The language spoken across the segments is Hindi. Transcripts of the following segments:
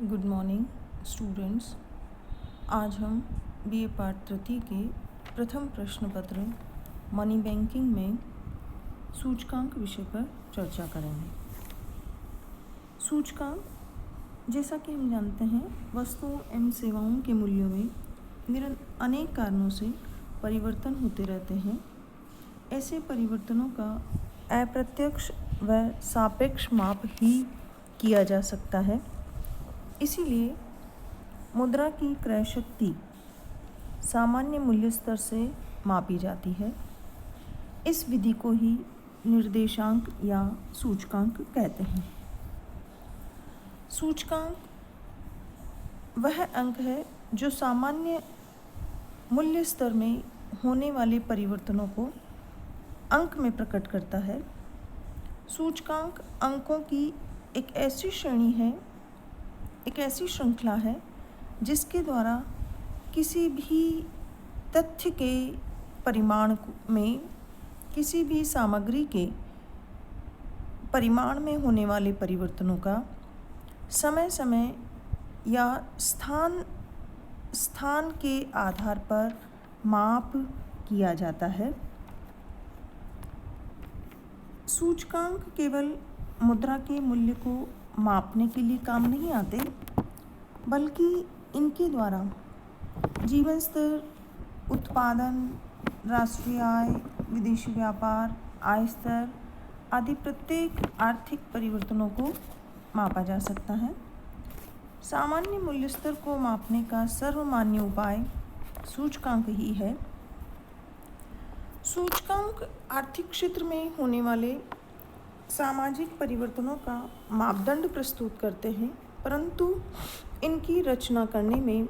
Good morning students. आज हम बीए पार्ट तृतीय के प्रथम प्रश्न पत्र मनी बैंकिंग में सूचकांक विषय पर चर्चा करेंगे। सूचकांक, जैसा कि हम जानते हैं, वस्तुओं एवं सेवाओं के मूल्यों में अनेक कारणों से परिवर्तन होते रहते हैं। ऐसे परिवर्तनों का अप्रत्यक्ष व सापेक्ष माप ही किया जा सकता है। इसीलिए मुद्रा की क्रय शक्ति सामान्य मूल्य स्तर से मापी जाती है। इस विधि को ही निर्देशांक या सूचकांक कहते हैं। सूचकांक वह अंक है जो सामान्य मूल्य स्तर में होने वाले परिवर्तनों को अंक में प्रकट करता है। सूचकांक अंकों की एक ऐसी श्रेणी है, एक ऐसी श्रृंखला है जिसके द्वारा किसी भी तथ्य के परिमाण में, किसी भी सामग्री के परिमाण में होने वाले परिवर्तनों का समय समय या स्थान के आधार पर माप किया जाता है। सूचकांक केवल मुद्रा के मूल्य को मापने के लिए काम नहीं आते, बल्कि इनके द्वारा जीवन स्तर, उत्पादन, राष्ट्रीय आय, विदेशी व्यापार, आय स्तर आदि प्रत्येक आर्थिक परिवर्तनों को मापा जा सकता है। सामान्य मूल्य स्तर को मापने का सर्वमान्य उपाय सूचकांक ही है। सूचकांक आर्थिक क्षेत्र में होने वाले सामाजिक परिवर्तनों का मापदंड प्रस्तुत करते हैं, परंतु इनकी रचना करने में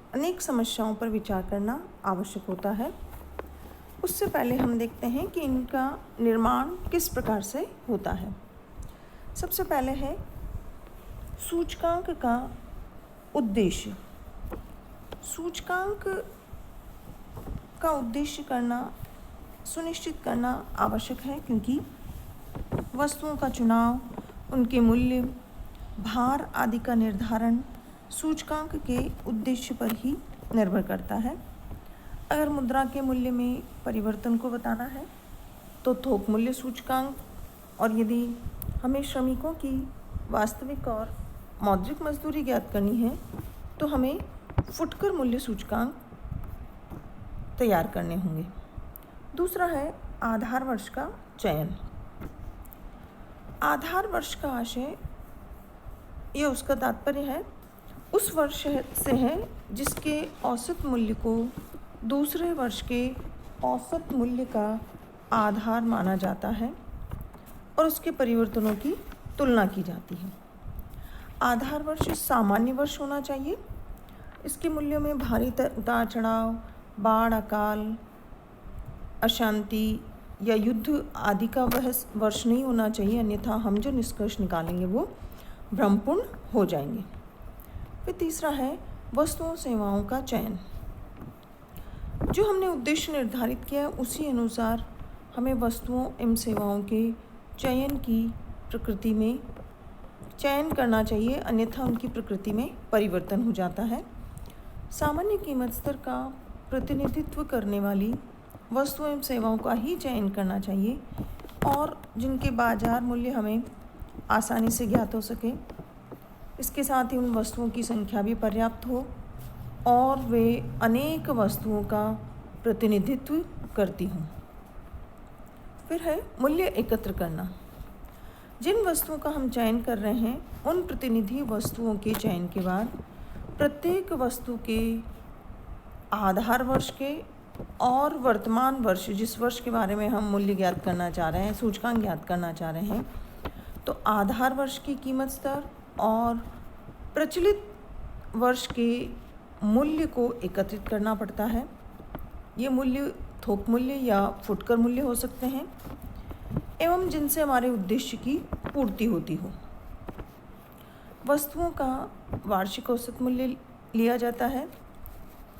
अनेक समस्याओं पर विचार करना आवश्यक होता है। उससे पहले हम देखते हैं कि इनका निर्माण किस प्रकार से होता है। सबसे पहले है सूचकांक का उद्देश्य। सूचकांक का उद्देश्य सुनिश्चित करना आवश्यक है, क्योंकि वस्तुओं का चुनाव, उनके मूल्य, भार आदि का निर्धारण सूचकांक के उद्देश्य पर ही निर्भर करता है। अगर मुद्रा के मूल्य में परिवर्तन को बताना है तो थोक मूल्य सूचकांक, और यदि हमें श्रमिकों की वास्तविक और मौद्रिक मजदूरी ज्ञात करनी है तो हमें फुटकर मूल्य सूचकांक तैयार करने होंगे। दूसरा है आधार वर्ष का चयन। आधार वर्ष का आशय या उसका तात्पर्य है उस वर्ष से है जिसके औसत मूल्य को दूसरे वर्ष के औसत मूल्य का आधार माना जाता है और उसके परिवर्तनों की तुलना की जाती है। आधार वर्ष सामान्य वर्ष होना चाहिए। इसके मूल्यों में भारी उतार चढ़ाव, बाढ़, अकाल, अशांति या युद्ध आदि का वह वर्ष नहीं होना चाहिए, अन्यथा हम जो निष्कर्ष निकालेंगे वो भ्रमपूर्ण हो जाएंगे। फिर तीसरा है वस्तुओं सेवाओं का चयन। जो हमने उद्देश्य निर्धारित किया है उसी अनुसार हमें वस्तुओं एवं सेवाओं के चयन की प्रकृति में चयन करना चाहिए, अन्यथा उनकी प्रकृति में परिवर्तन हो जाता है। सामान्य कीमत स्तर का प्रतिनिधित्व करने वाली वस्तुओं एवं सेवाओं का ही चयन करना चाहिए, और जिनके बाजार मूल्य हमें आसानी से ज्ञात हो सके। इसके साथ ही उन वस्तुओं की संख्या भी पर्याप्त हो और वे अनेक वस्तुओं का प्रतिनिधित्व करती हों। फिर है मूल्य एकत्र करना। जिन वस्तुओं का हम चयन कर रहे हैं उन प्रतिनिधि वस्तुओं के चयन के बाद प्रत्येक वस्तु के आधार वर्ष के और वर्तमान वर्ष, जिस वर्ष के बारे में हम मूल्य ज्ञात करना चाह रहे हैं, सूचकांक ज्ञात करना चाह रहे हैं, तो आधार वर्ष की कीमत स्तर और प्रचलित वर्ष के मूल्य को एकत्रित करना पड़ता है। ये मूल्य थोक मूल्य या फुटकर मूल्य हो सकते हैं, एवं जिनसे हमारे उद्देश्य की पूर्ति होती हो। वस्तुओं का वार्षिक औसत मूल्य लिया जाता है,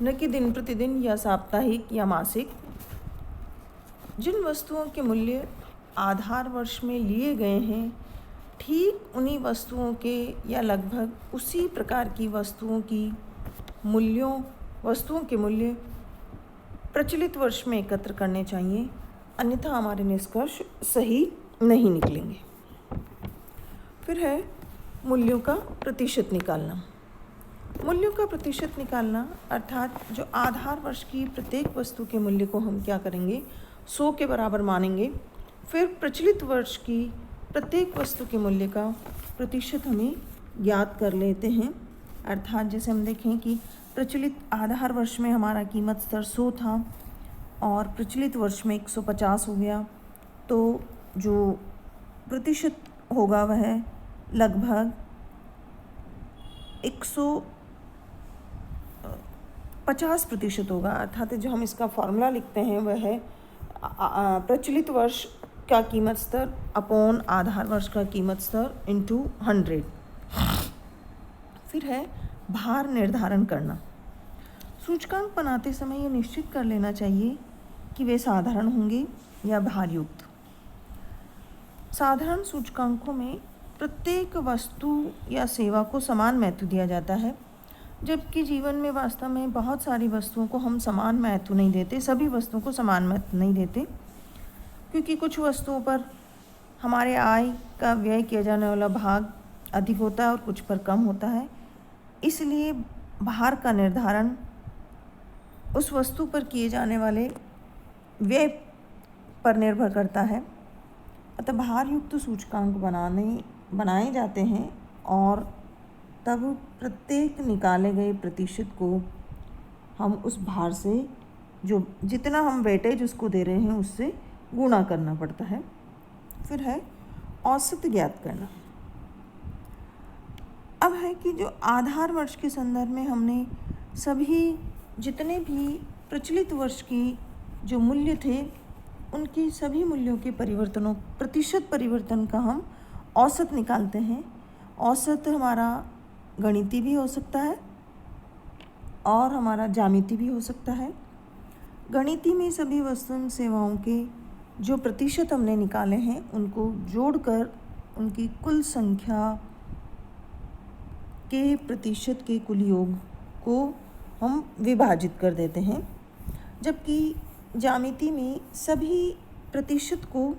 न कि दिन प्रतिदिन या साप्ताहिक या मासिक। जिन वस्तुओं के मूल्य आधार वर्ष में लिए गए हैं ठीक उन्हीं वस्तुओं के या लगभग उसी प्रकार की वस्तुओं के मूल्य प्रचलित वर्ष में एकत्र करने चाहिए, अन्यथा हमारे निष्कर्ष सही नहीं निकलेंगे। फिर है मूल्यों का प्रतिशत निकालना। मूल्यों का प्रतिशत निकालना अर्थात जो आधार वर्ष की प्रत्येक वस्तु के मूल्य को हम क्या करेंगे, 100 के बराबर मानेंगे। फिर प्रचलित वर्ष की प्रत्येक वस्तु के मूल्य का प्रतिशत हमें ज्ञात कर लेते हैं। अर्थात जैसे हम देखें कि प्रचलित आधार वर्ष में हमारा कीमत स्तर 100 था और प्रचलित वर्ष में 150 हो गया, तो जो प्रतिशत होगा वह लगभग 150% होगा। अर्थात जो हम इसका फॉर्मूला लिखते हैं वह है प्रचलित वर्ष का कीमत स्तर अपॉन आधार वर्ष का कीमत स्तर इंटू 100। फिर है भार निर्धारण करना। सूचकांक बनाते समय यह निश्चित कर लेना चाहिए कि वे साधारण होंगे या भारयुक्त। साधारण सूचकांकों में प्रत्येक वस्तु या सेवा को समान महत्व दिया जाता है, जबकि जीवन में वास्तव में बहुत सारी वस्तुओं को हम समान महत्व नहीं देते, सभी वस्तुओं को समान महत्व नहीं देते, क्योंकि कुछ वस्तुओं पर हमारे आय का व्यय किया जाने वाला भाग अधिक होता है और कुछ पर कम होता है। इसलिए भार का निर्धारण उस वस्तु पर किए जाने वाले व्यय पर निर्भर करता है। अतः भारयुक्त सूचकांक बनाए जाते हैं और तब प्रत्येक निकाले गए प्रतिशत को हम उस भार से जो जितना हम वेटेज उसको दे रहे हैं उससे गुणा करना पड़ता है। फिर है औसत ज्ञात करना। अब है कि जो आधार वर्ष के संदर्भ में हमने सभी जितने भी प्रचलित वर्ष की जो मूल्य थे उनकी सभी मूल्यों के प्रतिशत परिवर्तन का हम औसत निकालते हैं। औसत हमारा गणितीय भी हो सकता है और हमारा ज्यामितीय भी हो सकता है। गणितीय में सभी वस्तु एवं सेवाओं के जो प्रतिशत हमने निकाले हैं उनको जोड़कर उनकी कुल संख्या के प्रतिशत के कुल योग को हम विभाजित कर देते हैं, जबकि ज्यामिति में सभी प्रतिशत को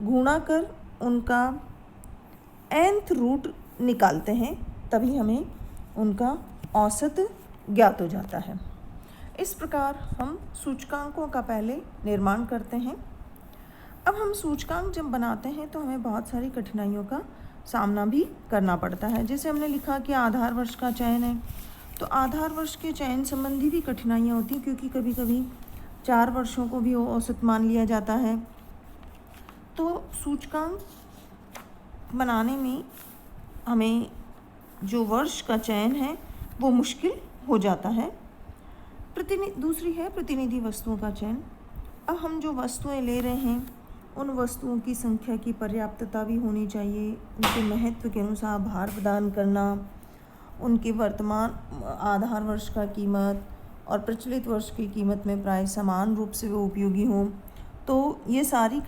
गुणा कर उनका nth रूट निकालते हैं, तभी हमें उनका औसत ज्ञात हो जाता है। इस प्रकार हम सूचकांकों का पहले निर्माण करते हैं। अब हम सूचकांक जब बनाते हैं तो हमें बहुत सारी कठिनाइयों का सामना भी करना पड़ता है। जैसे हमने लिखा कि आधार वर्ष का चयन है, तो आधार वर्ष के चयन संबंधी भी कठिनाइयाँ होती हैं, क्योंकि कभी कभी 4 वर्षों को भी औसत मान लिया जाता है। तो सूचकांक बनाने में हमें जो वर्ष का चयन है वो मुश्किल हो जाता है। दूसरी है प्रतिनिधि वस्तुओं का चयन। अब हम जो वस्तुएं ले रहे हैं उन वस्तुओं की संख्या की पर्याप्तता भी होनी चाहिए, उनके महत्व के अनुसार भार प्रदान करना, उनके वर्तमान आधार वर्ष का कीमत और प्रचलित वर्ष की कीमत में प्राय समान रूप से वो उपयोगी हों। तो ये सारी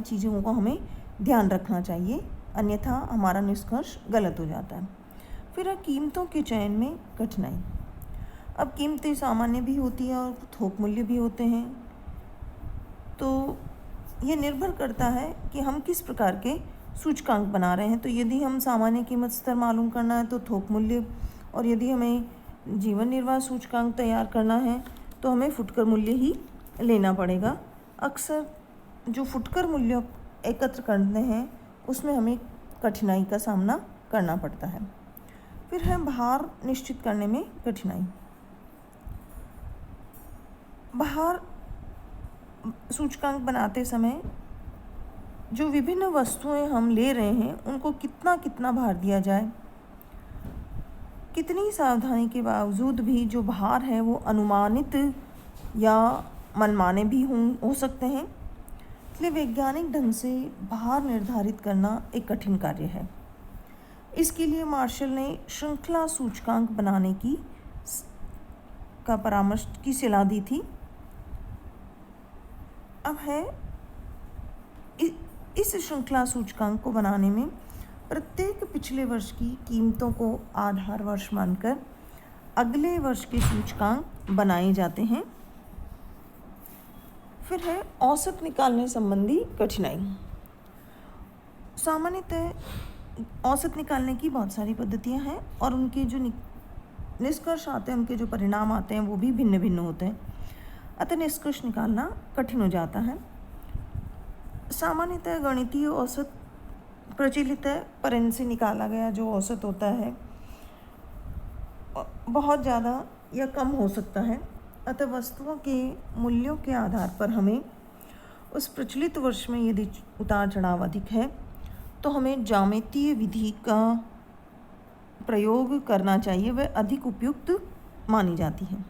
चीज़ों को हमें ध्यान रखना चाहिए, अन्यथा हमारा निष्कर्ष गलत हो जाता है। फिर है कीमतों के चयन में कठिनाई। अब कीमतें सामान्य भी होती हैं और थोक मूल्य भी होते हैं, तो ये निर्भर करता है कि हम किस प्रकार के सूचकांक बना रहे हैं। तो यदि हम सामान्य कीमत स्तर मालूम करना है तो थोक मूल्य, और यदि हमें जीवन निर्वाह सूचकांक तैयार करना है तो हमें फुटकर मूल्य ही लेना पड़ेगा। अक्सर जो फुटकर मूल्य एकत्र करते हैं उसमें हमें कठिनाई का सामना करना पड़ता है। फिर है भार निश्चित करने में कठिनाई। भार सूचकांक बनाते समय जो विभिन्न वस्तुएं हम ले रहे हैं उनको कितना कितना भार दिया जाए, कितनी सावधानी के बावजूद भी जो भार है वो अनुमानित या मनमाने भी हो सकते हैं। इसलिए वैज्ञानिक ढंग से भार निर्धारित करना एक कठिन कार्य है। इसके लिए मार्शल ने श्रृंखला सूचकांक बनाने की परामर्श की सलाह दी थी। अब है इस श्रृंखला सूचकांक को बनाने में प्रत्येक पिछले वर्ष की कीमतों को आधार वर्ष मानकर अगले वर्ष के सूचकांक बनाए जाते हैं। फिर है औसत निकालने संबंधी कठिनाई। सामान्यतः औसत निकालने की बहुत सारी पद्धतियां हैं और उनके जो निष्कर्ष आते हैं, उनके जो परिणाम आते हैं वो भी भिन्न भिन्न होते हैं, अतः निष्कर्ष निकालना कठिन हो जाता है। सामान्यतः गणितीय औसत प्रचलित है, पर इनसे निकाला गया जो औसत होता है बहुत ज़्यादा या कम हो सकता है, अतः वस्तुओं के मूल्यों के आधार पर हमें उस प्रचलित वर्ष में यदि उतार चढ़ाव अधिक है तो हमें ज्यामितीय विधि का प्रयोग करना चाहिए, वह अधिक उपयुक्त मानी जाती है।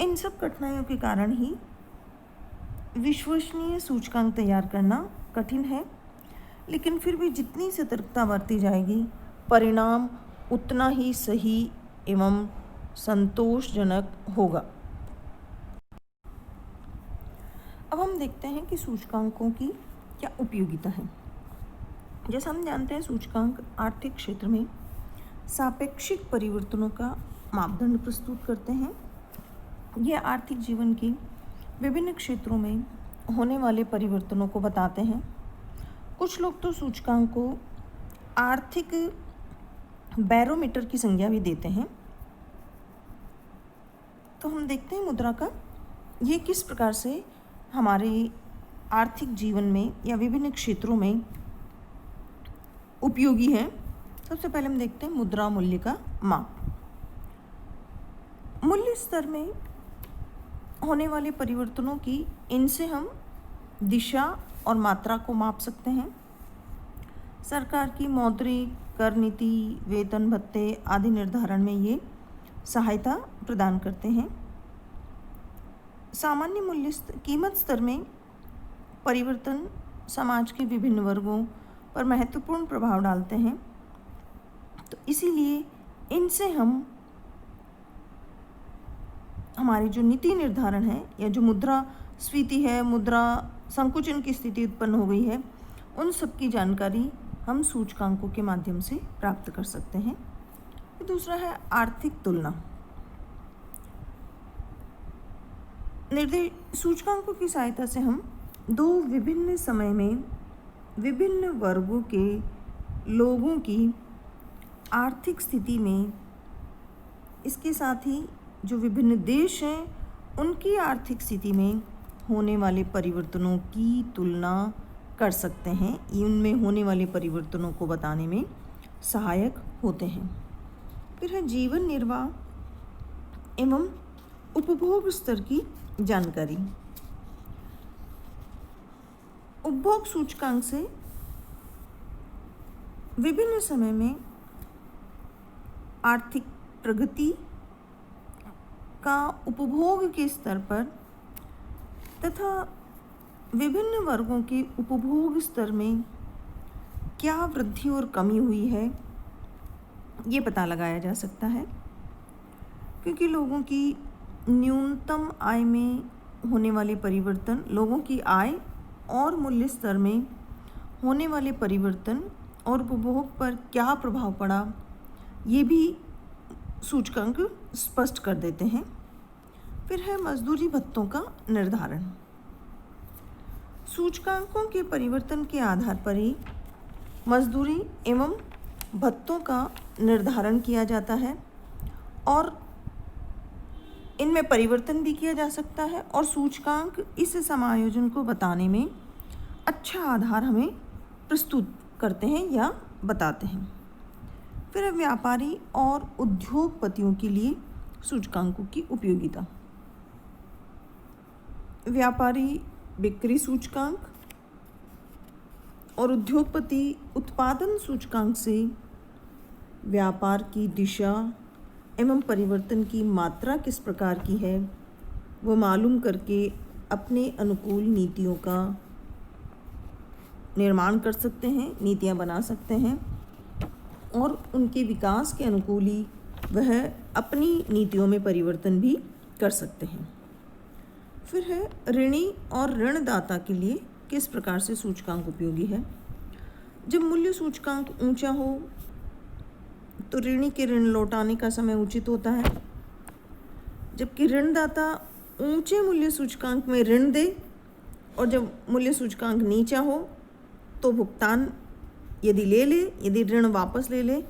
इन सब कठिनाइयों के कारण ही विश्वसनीय सूचकांक तैयार करना कठिन है, लेकिन फिर भी जितनी सतर्कता बरती जाएगी परिणाम उतना ही सही एवं संतोषजनक होगा। अब हम देखते हैं कि सूचकांकों की क्या उपयोगिता है। जैसा हम जानते हैं, सूचकांक आर्थिक क्षेत्र में सापेक्षिक परिवर्तनों का मापदंड प्रस्तुत करते हैं। यह आर्थिक जीवन की विभिन्न क्षेत्रों में होने वाले परिवर्तनों को बताते हैं। कुछ लोग तो सूचकांक को आर्थिक बैरोमीटर की संज्ञा भी देते हैं। तो हम देखते हैं मुद्रा का ये किस प्रकार से हमारे आर्थिक जीवन में या विभिन्न क्षेत्रों में उपयोगी है। सबसे पहले हम देखते हैं मुद्रा मूल्य का माप। मूल्य स्तर में होने वाले परिवर्तनों की इनसे हम दिशा और मात्रा को माप सकते हैं। सरकार की मौद्रिक, कर नीति, वेतन भत्ते आदि निर्धारण में ये सहायता प्रदान करते हैं। सामान्य मूल्य कीमत स्तर में परिवर्तन समाज के विभिन्न वर्गों पर महत्वपूर्ण प्रभाव डालते हैं, तो इसीलिए इनसे हम हमारी जो नीति निर्धारण है या जो मुद्रास्फीति है, मुद्रा संकुचन की स्थिति उत्पन्न हो गई है, उन सब की जानकारी हम सूचकांकों के माध्यम से प्राप्त कर सकते हैं। दूसरा है आर्थिक तुलना। सूचकांकों की सहायता से हम दो विभिन्न समय में विभिन्न वर्गों के लोगों की आर्थिक स्थिति में, इसके साथ ही जो विभिन्न देश हैं उनकी आर्थिक स्थिति में होने वाले परिवर्तनों की तुलना कर सकते हैं। इनमें होने वाले परिवर्तनों को बताने में सहायक होते हैं। फिर है जीवन निर्वाह एवं उपभोग स्तर की जानकारी। उपभोग सूचकांक से विभिन्न समय में आर्थिक प्रगति का उपभोग के स्तर पर तथा विभिन्न वर्गों के उपभोग स्तर में क्या वृद्धि और कमी हुई है, ये पता लगाया जा सकता है। क्योंकि लोगों की न्यूनतम आय में होने वाले परिवर्तन, लोगों की आय और मूल्य स्तर में होने वाले परिवर्तन और उपभोग पर क्या प्रभाव पड़ा, ये भी सूचकांक स्पष्ट कर देते हैं। फिर है मजदूरी भत्तों का निर्धारण। सूचकांकों के परिवर्तन के आधार पर ही मजदूरी एवं भत्तों का निर्धारण किया जाता है और इनमें परिवर्तन भी किया जा सकता है, और सूचकांक इस समायोजन को बताने में अच्छा आधार हमें प्रस्तुत करते हैं या बताते हैं। फिर व्यापारी और उद्योगपतियों के लिए सूचकांकों की उपयोगिता। व्यापारी बिक्री सूचकांक और उद्योगपति उत्पादन सूचकांक से व्यापार की दिशा एवं परिवर्तन की मात्रा किस प्रकार की है वो मालूम करके अपने अनुकूल नीतियों का निर्माण कर सकते हैं, नीतियां बना सकते हैं और उनके विकास के अनुकूल ही वह अपनी नीतियों में परिवर्तन भी कर सकते हैं। फिर है ऋणी और ऋणदाता के लिए किस प्रकार से सूचकांक उपयोगी है? जब मूल्य सूचकांक ऊंचा हो तो ऋणी के ऋण लौटाने का समय उचित होता है, जबकि ऋणदाता ऊंचे मूल्य सूचकांक में ऋण दे और जब मूल्य सूचकांक नीचा हो तो भुगतान यदि ऋण वापस ले ले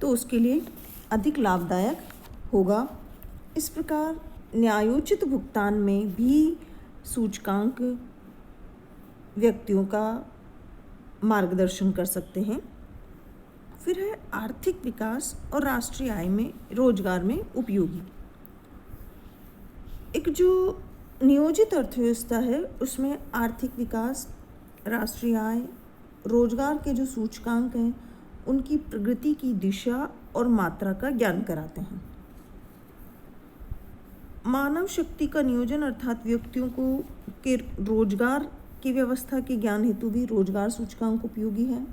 तो उसके लिए अधिक लाभदायक होगा। इस प्रकार न्यायोचित भुगतान में भी सूचकांक व्यक्तियों का मार्गदर्शन कर सकते हैं। फिर है आर्थिक विकास और राष्ट्रीय आय में रोजगार में उपयोगी। एक जो नियोजित अर्थव्यवस्था है उसमें आर्थिक विकास, राष्ट्रीय आय, रोजगार के जो सूचकांक हैं उनकी प्रगति की दिशा और मात्रा का ज्ञान कराते हैं। मानव शक्ति का नियोजन अर्थात व्यक्तियों को के रोजगार की व्यवस्था के ज्ञान हेतु भी रोजगार सूचकांक उपयोगी है।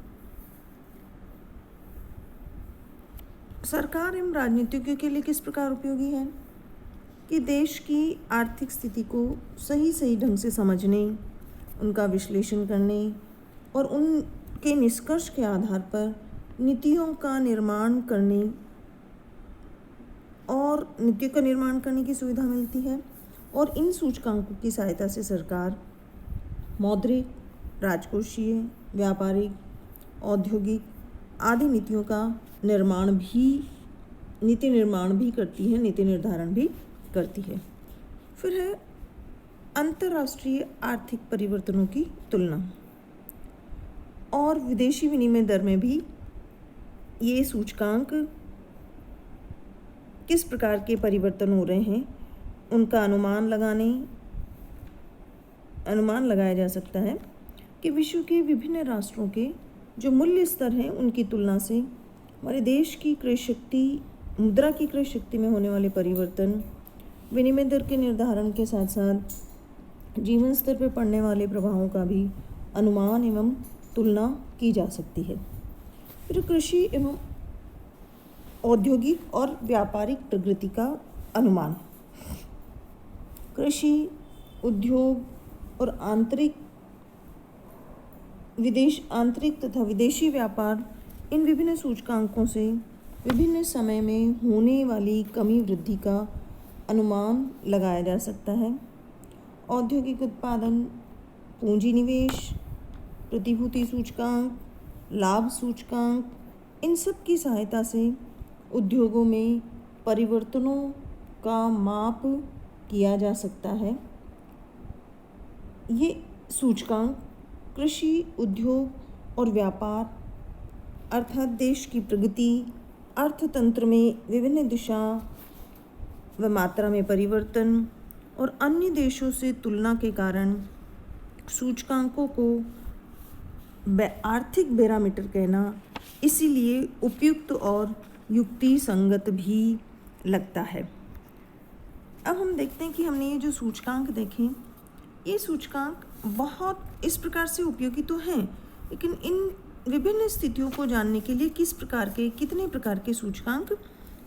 सरकार एवं राजनीतिज्ञों के लिए किस प्रकार उपयोगी है कि देश की आर्थिक स्थिति को सही ढंग से समझने, उनका विश्लेषण करने और उनके निष्कर्ष के आधार पर नीतियों का निर्माण करने की सुविधा मिलती है। और इन सूचकांकों की सहायता से सरकार मौद्रिक, राजकोषीय, व्यापारिक, औद्योगिक आदि नीतियों का नीति निर्माण भी करती है, नीति निर्धारण भी करती है। फिर है अंतर्राष्ट्रीय आर्थिक परिवर्तनों की तुलना और विदेशी विनिमय दर में भी ये सूचकांक किस प्रकार के परिवर्तन हो रहे हैं उनका अनुमान लगाया जा सकता है कि विश्व के विभिन्न राष्ट्रों के जो मूल्य स्तर हैं उनकी तुलना से हमारे देश की क्रय शक्ति, मुद्रा की क्रय शक्ति में होने वाले परिवर्तन, विनिमय दर के निर्धारण के साथ साथ जीवन स्तर पर पड़ने वाले प्रभावों का भी अनुमान एवं तुलना की जा सकती है। फिर कृषि एवं औद्योगिक और व्यापारिक प्रगति का अनुमान। कृषि, उद्योग और आंतरिक तथा विदेशी व्यापार इन विभिन्न सूचकांकों से विभिन्न समय में होने वाली कमी वृद्धि का अनुमान लगाया जा सकता है। औद्योगिक उत्पादन, पूंजी निवेश, प्रतिभूति सूचकांक, लाभ सूचकांक, इन सब की सहायता से उद्योगों में परिवर्तनों का माप किया जा सकता है। ये सूचकांक कृषि, उद्योग और व्यापार अर्थात देश की प्रगति, अर्थतंत्र में विभिन्न दिशा व मात्रा में परिवर्तन और अन्य देशों से तुलना के कारण सूचकांकों को आर्थिक बैरोमीटर कहना इसीलिए उपयुक्त और युक्ति संगत भी लगता है। अब हम देखते हैं कि हमने ये जो सूचकांक देखें, ये सूचकांक बहुत इस प्रकार से उपयोगी तो हैं, लेकिन इन विभिन्न स्थितियों को जानने के लिए कितने प्रकार के सूचकांक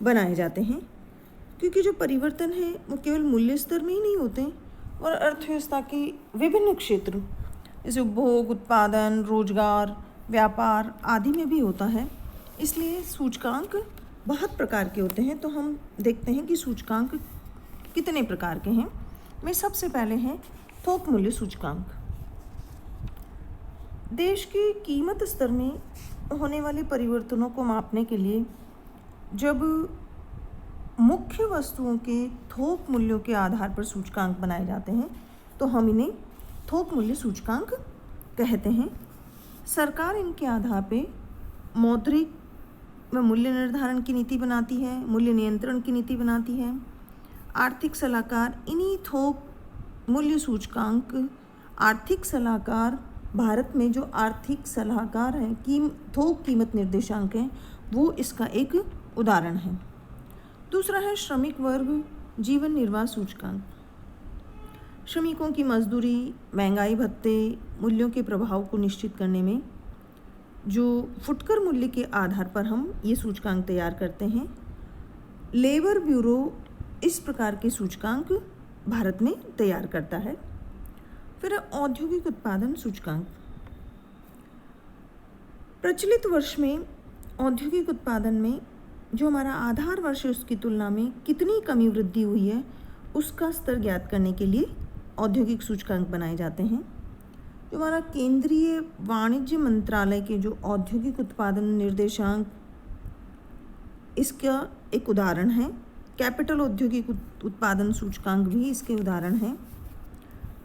बनाए जाते हैं, क्योंकि जो परिवर्तन है वो केवल मूल्य स्तर में ही नहीं होते और अर्थव्यवस्था के विभिन्न क्षेत्र जैसे उपभोग, उत्पादन, रोजगार, व्यापार आदि में भी होता है। इसलिए सूचकांक बहुत प्रकार के होते हैं। तो हम देखते हैं कि सूचकांक कितने प्रकार के हैं। में सबसे पहले है थोक मूल्य सूचकांक। देश की कीमत स्तर में होने वाले परिवर्तनों को मापने के लिए जब मुख्य वस्तुओं के थोक मूल्यों के आधार पर सूचकांक बनाए जाते हैं तो हम इन्हें थोक मूल्य सूचकांक कहते हैं। सरकार इनके आधार पे मौद्रिक व मूल्य निर्धारण की नीति बनाती है, मूल्य नियंत्रण की नीति बनाती है। आर्थिक सलाहकार इन्हीं थोक मूल्य सूचकांक, आर्थिक सलाहकार भारत में जो आर्थिक सलाहकार हैं, थोक कीमत निर्देशांक हैं, वो इसका एक उदाहरण है। दूसरा है श्रमिक वर्ग जीवन निर्वाह सूचकांक। श्रमिकों की मजदूरी, महंगाई भत्ते, मूल्यों के प्रभाव को निश्चित करने में जो फुटकर मूल्य के आधार पर हम ये सूचकांक तैयार करते हैं। लेबर ब्यूरो इस प्रकार के सूचकांक भारत में तैयार करता है। फिर औद्योगिक उत्पादन सूचकांक। प्रचलित वर्ष में औद्योगिक उत्पादन में जो हमारा आधार वर्ष है उसकी तुलना में कितनी कमी वृद्धि हुई है उसका स्तर ज्ञात करने के लिए औद्योगिक सूचकांक बनाए जाते हैं। जो हमारा केंद्रीय वाणिज्य मंत्रालय के जो औद्योगिक उत्पादन निर्देशांक, इसका एक उदाहरण है। कैपिटल औद्योगिक उत्पादन सूचकांक भी इसके उदाहरण हैं।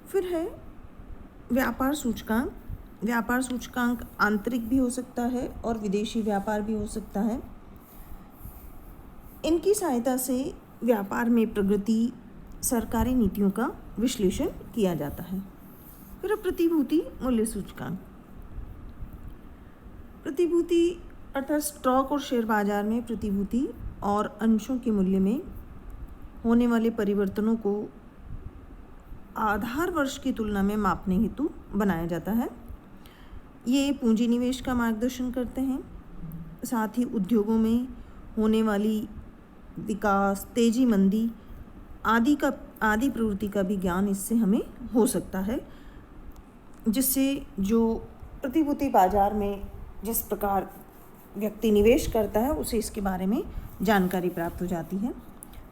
फिर है व्यापार सूचकांक। व्यापार सूचकांक आंतरिक भी हो सकता है और विदेशी व्यापार भी हो सकता है। इनकी सहायता से व्यापार में प्रगति, सरकारी नीतियों का विश्लेषण किया जाता है। फिर प्रतिभूति मूल्य सूचकांक। प्रतिभूति अर्थात स्टॉक और शेयर बाजार में प्रतिभूति और अंशों के मूल्य में होने वाले परिवर्तनों को आधार वर्ष की तुलना में मापने हेतु बनाया जाता है। ये पूंजी निवेश का मार्गदर्शन करते हैं। साथ ही उद्योगों में होने वाली विकास, तेजी, मंदी आदि प्रवृत्ति का भी ज्ञान इससे हमें हो सकता है, जिससे जो प्रतिभूति बाजार में जिस प्रकार व्यक्ति निवेश करता है उसे इसके बारे में जानकारी प्राप्त हो जाती है।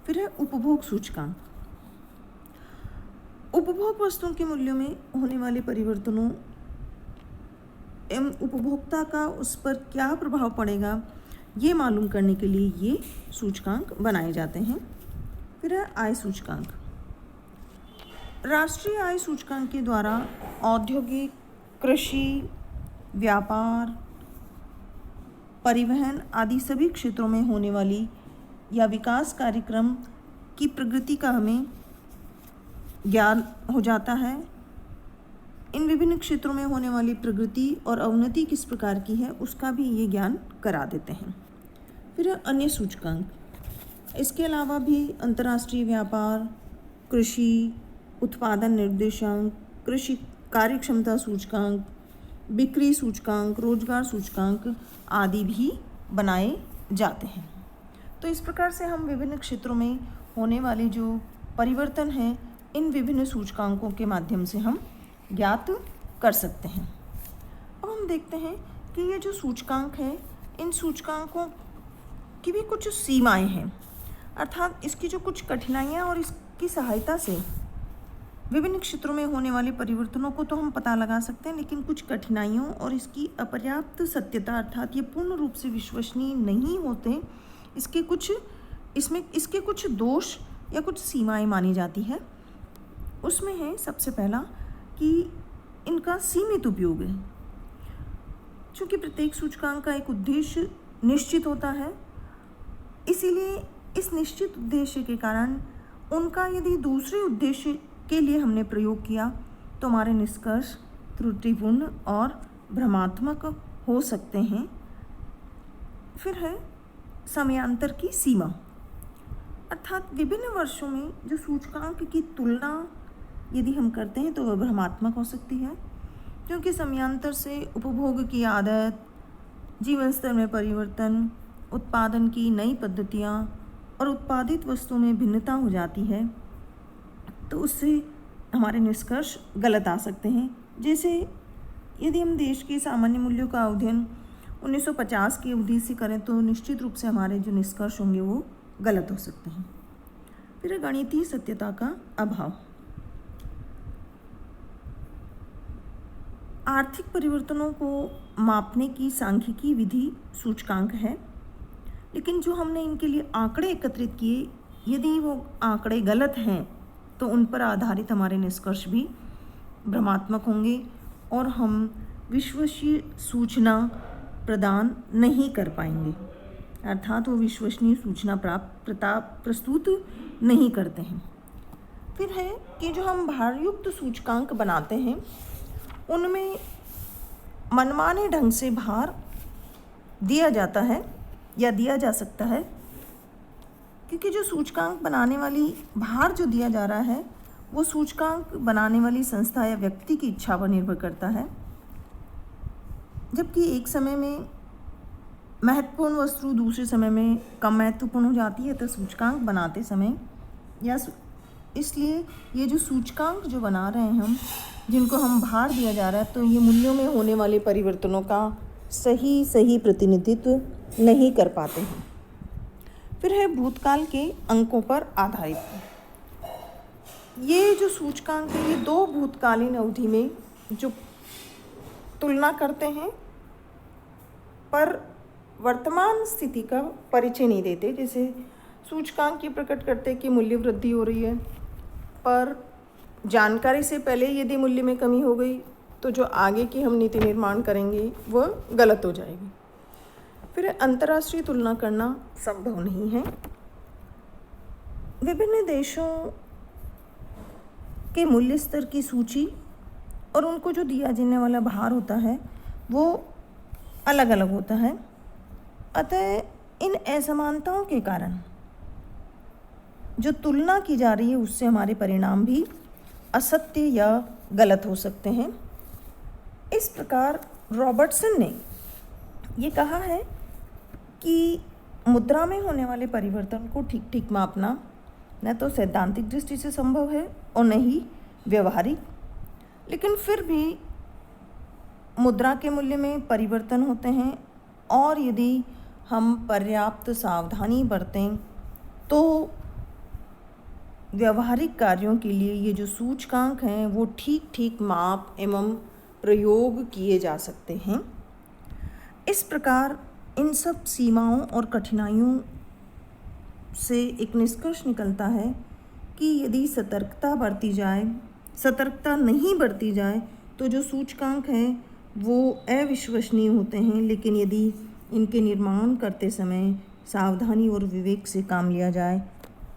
फिर है उपभोग सूचकांक। उपभोग वस्तुओं के मूल्यों में होने वाले परिवर्तनों एवं उपभोक्ता का उस पर क्या प्रभाव पड़ेगा ये मालूम करने के लिए ये सूचकांक बनाए जाते हैं। फिर है आय सूचकांक। राष्ट्रीय आय सूचकांक के द्वारा औद्योगिक, कृषि, व्यापार, परिवहन आदि सभी क्षेत्रों में होने वाली या विकास कार्यक्रम की प्रगति का हमें ज्ञान हो जाता है। इन विभिन्न क्षेत्रों में होने वाली प्रगति और अवनति किस प्रकार की है उसका भी ये ज्ञान करा देते हैं। फिर अन्य सूचकांक। इसके अलावा भी अंतर्राष्ट्रीय व्यापार, कृषि उत्पादन निर्देशांक, कृषि कार्यक्षमता सूचकांक, बिक्री सूचकांक, रोजगार सूचकांक आदि भी बनाए जाते हैं। तो इस प्रकार से हम विभिन्न क्षेत्रों में होने वाले जो परिवर्तन हैं इन विभिन्न सूचकांकों के माध्यम से हम ज्ञात कर सकते हैं। अब हम देखते हैं कि ये जो सूचकांक हैं इन सूचकांकों की भी कुछ सीमाएं हैं, अर्थात इसकी जो कुछ कठिनाइयाँ और इसकी सहायता से विभिन्न क्षेत्रों में होने वाले परिवर्तनों को तो हम पता लगा सकते हैं, लेकिन कुछ कठिनाइयों और इसकी अपर्याप्त सत्यता अर्थात ये पूर्ण रूप से विश्वसनीय नहीं होते, इसके कुछ दोष या कुछ सीमाएं मानी जाती है। उसमें है सबसे पहला कि इनका सीमित उपयोग है। चूँकि प्रत्येक सूचकांक का एक उद्देश्य निश्चित होता है, इसीलिए इस निश्चित उद्देश्य के कारण उनका यदि दूसरे उद्देश्य के लिए हमने प्रयोग किया तो हमारे निष्कर्ष त्रुटिपूर्ण और भ्रमात्मक हो सकते हैं। फिर है समयांतर की सीमा, अर्थात विभिन्न वर्षों में जो सूचकांक की तुलना यदि हम करते हैं तो वह भ्रमात्मक हो सकती है, क्योंकि समयांतर से उपभोग की आदत, जीवन स्तर में परिवर्तन, उत्पादन की नई पद्धतियाँ और उत्पादित वस्तुओं में भिन्नता हो जाती है, तो उससे हमारे निष्कर्ष गलत आ सकते हैं। जैसे यदि हम देश के सामान्य मूल्यों का अध्ययन 1950 की अवधि से करें तो निश्चित रूप से हमारे जो निष्कर्ष होंगे वो गलत हो सकते हैं। फिर गणितीय सत्यता का अभाव। आर्थिक परिवर्तनों को मापने की सांख्यिकी विधि सूचकांक है, लेकिन जो हमने इनके लिए आंकड़े एकत्रित किए यदि वो आंकड़े गलत हैं तो उन पर आधारित हमारे निष्कर्ष भी भ्रमात्मक होंगे और हम विश्वसनीय सूचना प्रदान नहीं कर पाएंगे, अर्थात वो विश्वसनीय सूचना प्रस्तुत नहीं करते हैं। फिर है कि जो हम भारयुक्त सूचकांक बनाते हैं उनमें मनमाने ढंग से भार दिया जाता है या दिया जा सकता है, क्योंकि जो सूचकांक बनाने वाली भार जो दिया जा रहा है वो सूचकांक बनाने वाली संस्था या व्यक्ति की इच्छा पर निर्भर करता है। जबकि एक समय में महत्वपूर्ण वस्तु दूसरे समय में कम महत्वपूर्ण हो जाती है, तो सूचकांक बनाते समय या इसलिए ये जो सूचकांक जो बना रहे हैं हम, जिनको हम भार दिया जा रहा है, तो ये मूल्यों में होने वाले परिवर्तनों का सही प्रतिनिधित्व नहीं कर पाते हैं। फिर है भूतकाल के अंकों पर आधारित। ये जो सूचकांक है, ये दो भूतकालीन अवधि में जो तुलना करते हैं पर वर्तमान स्थिति का परिचय नहीं देते। जैसे सूचकांक ये प्रकट करते हैं कि मूल्य वृद्धि हो रही है, पर जानकारी से पहले यदि मूल्य में कमी हो गई तो जो आगे की हम नीति निर्माण करेंगे वह गलत हो जाएगी। फिर अंतर्राष्ट्रीय तुलना करना संभव नहीं है। विभिन्न देशों के मूल्य स्तर की सूची और उनको जो दिया जाने वाला भार होता है वो अलग अलग होता है। अतः इन असमानताओं के कारण जो तुलना की जा रही है उससे हमारे परिणाम भी असत्य या गलत हो सकते हैं। इस प्रकार रॉबर्टसन ने ये कहा है कि मुद्रा में होने वाले परिवर्तन को ठीक ठीक मापना न तो सैद्धांतिक दृष्टि से संभव है और न ही व्यवहारिक, लेकिन फिर भी मुद्रा के मूल्य में परिवर्तन होते हैं और यदि हम पर्याप्त सावधानी बरतें तो व्यवहारिक कार्यों के लिए ये जो सूचकांक हैं वो ठीक ठीक माप एवं प्रयोग किए जा सकते हैं। इस प्रकार इन सब सीमाओं और कठिनाइयों से एक निष्कर्ष निकलता है कि यदि सतर्कता नहीं बरती जाए तो जो सूचकांक हैं वो अविश्वसनीय होते हैं, लेकिन यदि इनके निर्माण करते समय सावधानी और विवेक से काम लिया जाए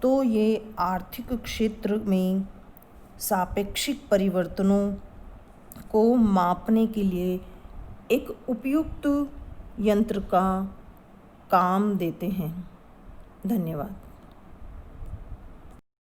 तो ये आर्थिक क्षेत्र में सापेक्षिक परिवर्तनों को मापने के लिए एक उपयुक्त यंत्र का काम देते हैं। धन्यवाद।